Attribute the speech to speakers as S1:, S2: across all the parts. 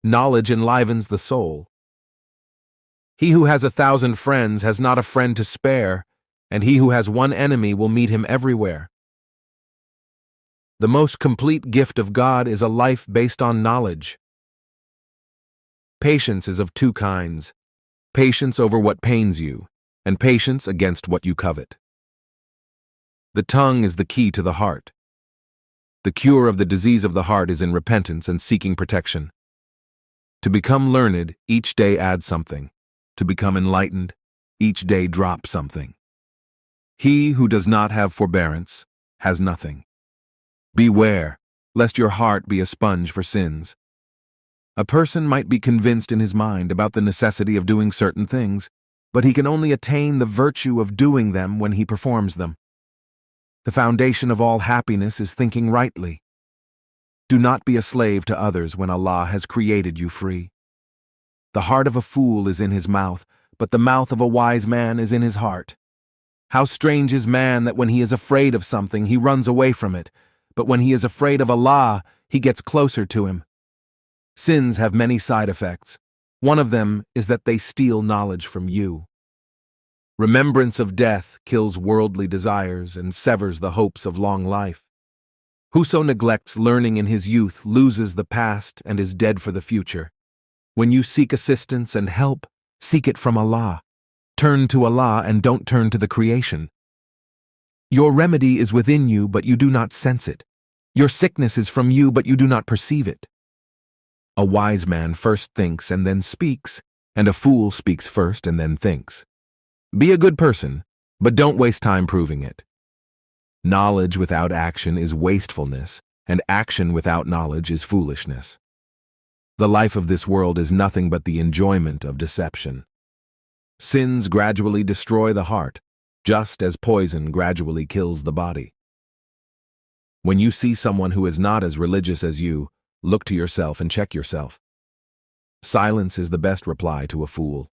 S1: Knowledge enlivens the soul. He who has 1,000 friends has not a friend to spare, and he who has one enemy will meet him everywhere. The most complete gift of God is a life based on knowledge. Patience is of two kinds: patience over what pains you, and patience against what you covet. The tongue is the key to the heart. The cure of the disease of the heart is in repentance and seeking protection. To become learned, each day add something. To become enlightened, each day drop something. He who does not have forbearance has nothing. Beware, lest your heart be a sponge for sins. A person might be convinced in his mind about the necessity of doing certain things, but he can only attain the virtue of doing them when he performs them. The foundation of all happiness is thinking rightly. Do not be a slave to others when Allah has created you free. The heart of a fool is in his mouth, but the mouth of a wise man is in his heart. How strange is man that when he is afraid of something, he runs away from it, but when he is afraid of Allah, he gets closer to him. Sins have many side effects. One of them is that they steal knowledge from you. Remembrance of death kills worldly desires and severs the hopes of long life. Whoso neglects learning in his youth loses the past and is dead for the future. When you seek assistance and help, seek it from Allah. Turn to Allah and don't turn to the creation. Your remedy is within you, but you do not sense it. Your sickness is from you, but you do not perceive it. A wise man first thinks and then speaks, and a fool speaks first and then thinks. Be a good person, but don't waste time proving it. Knowledge without action is wastefulness, and action without knowledge is foolishness. The life of this world is nothing but the enjoyment of deception. Sins gradually destroy the heart, just as poison gradually kills the body. When you see someone who is not as religious as you, look to yourself and check yourself. Silence is the best reply to a fool.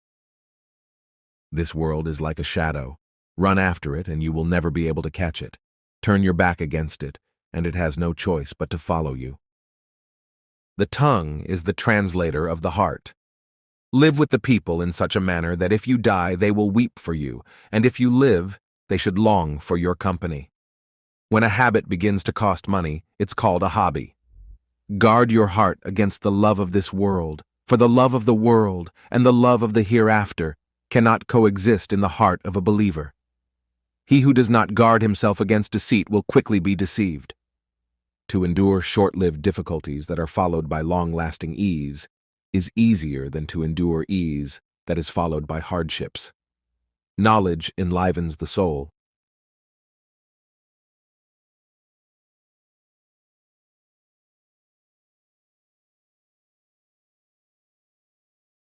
S1: This world is like a shadow. Run after it and you will never be able to catch it. Turn your back against it, and it has no choice but to follow you. The tongue is the translator of the heart. Live with the people in such a manner that if you die, they will weep for you, and if you live, they should long for your company. When a habit begins to cost money, it's called a hobby. Guard your heart against the love of this world, for the love of the world and the love of the hereafter cannot coexist in the heart of a believer. He who does not guard himself against deceit will quickly be deceived. To endure short-lived difficulties that are followed by long-lasting ease is easier than to endure ease that is followed by hardships. Knowledge enlivens the soul.